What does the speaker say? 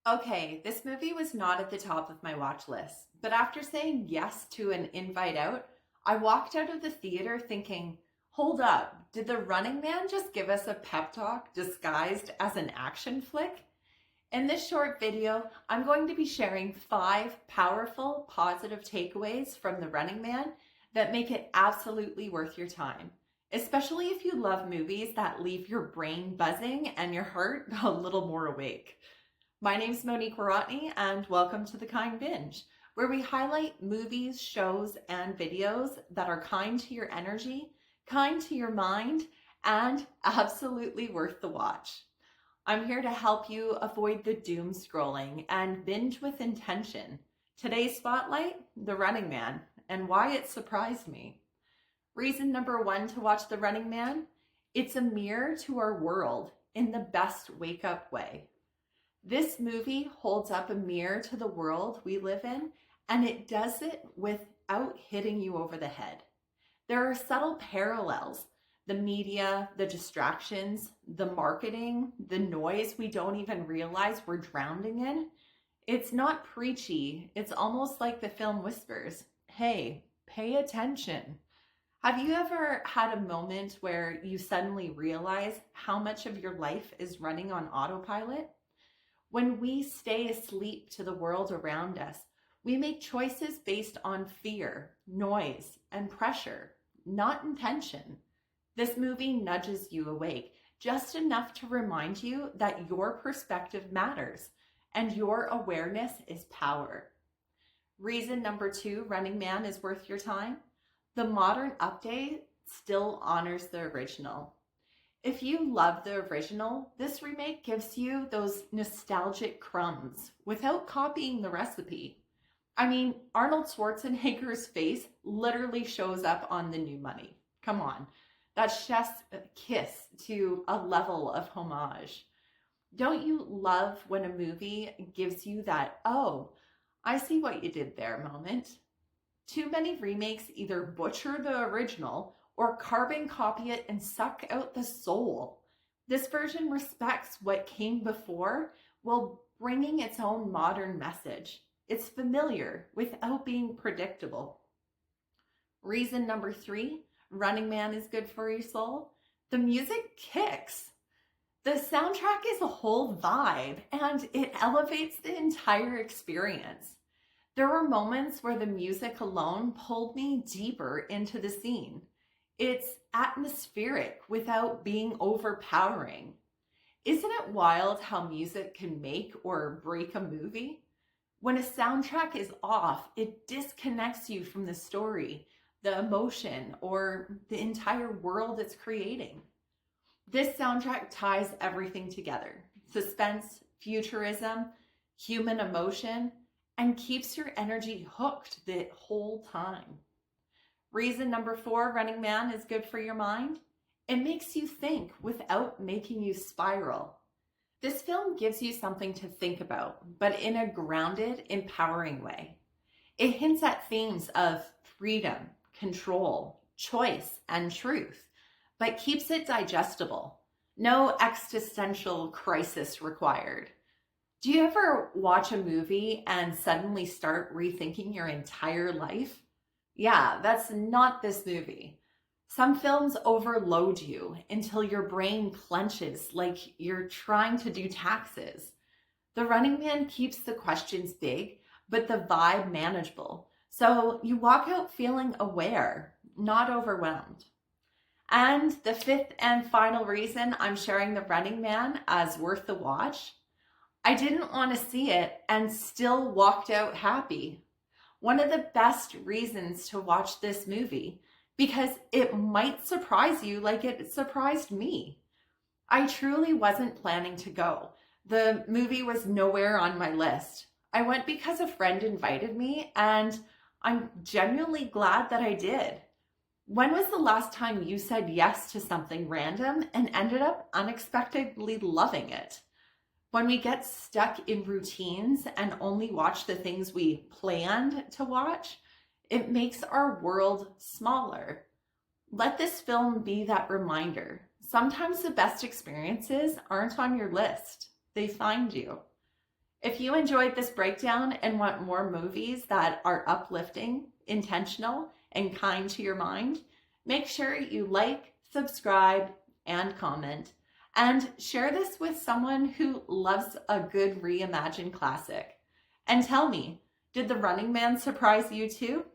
Okay, this movie was not at the top of my watch list, but after saying yes to an invite out, I walked out of the theater thinking, hold up, did The Running Man just give us a pep talk disguised as an action flick? In this short video, I'm going to be sharing 5 powerful, positive takeaways from The Running Man that make it absolutely worth your time, especially if you love movies that leave your brain buzzing and your heart a little more awake. My name's Monique Worotny, and welcome to the Kind Binge, where we highlight movies, shows, and videos that are kind to your energy, kind to your mind, and absolutely worth the watch. I'm here to help you avoid the doom scrolling and binge with intention. Today's spotlight, The Running Man, and why it surprised me. Reason number 1 to watch The Running Man, it's a mirror to our world in the best wake-up way. This movie holds up a mirror to the world we live in, and it does it without hitting you over the head. There are subtle parallels. The media, the distractions, the marketing, the noise we don't even realize we're drowning in. It's not preachy. It's almost like the film whispers, hey, pay attention. Have you ever had a moment where you suddenly realize how much of your life is running on autopilot? When we stay asleep to the world around us, we make choices based on fear, noise, and pressure, not intention. This movie nudges you awake just enough to remind you that your perspective matters and your awareness is power. Reason number 2, Running Man is worth your time. The modern update still honors the original. If you love the original, this remake gives you those nostalgic crumbs without copying the recipe. I mean, Arnold Schwarzenegger's face literally shows up on the new money. Come on, that's chef's kiss to a level of homage. Don't you love when a movie gives you that, oh, I see what you did there moment? Too many remakes either butcher the original or carbon copy it and suck out the soul. This version respects what came before while bringing its own modern message. It's familiar without being predictable. Reason number 3, Running Man is good for your soul. The music kicks. The soundtrack is a whole vibe and it elevates the entire experience. There were moments where the music alone pulled me deeper into the scene. It's atmospheric without being overpowering. Isn't it wild how music can make or break a movie? When a soundtrack is off, it disconnects you from the story, the emotion, or the entire world it's creating. This soundtrack ties everything together: suspense, futurism, human emotion, and keeps your energy hooked the whole time. Reason number 4, Running Man is good for your mind. It makes you think without making you spiral. This film gives you something to think about, but in a grounded, empowering way. It hints at themes of freedom, control, choice, and truth, but keeps it digestible. No existential crisis required. Do you ever watch a movie and suddenly start rethinking your entire life? Yeah, that's not this movie. Some films overload you until your brain clenches like you're trying to do taxes. The Running Man keeps the questions big, but the vibe manageable. So you walk out feeling aware, not overwhelmed. And the 5th and final reason I'm sharing The Running Man as worth the watch, I didn't want to see it and still walked out happy. One of the best reasons to watch this movie, because it might surprise you like it surprised me. I truly wasn't planning to go. The movie was nowhere on my list. I went because a friend invited me, and I'm genuinely glad that I did. When was the last time you said yes to something random and ended up unexpectedly loving it? When we get stuck in routines and only watch the things we planned to watch, it makes our world smaller. Let this film be that reminder. Sometimes the best experiences aren't on your list. They find you. If you enjoyed this breakdown and want more movies that are uplifting, intentional, and kind to your mind, make sure you like, subscribe, and comment. And share this with someone who loves a good reimagined classic. And tell me, did The Running Man surprise you too?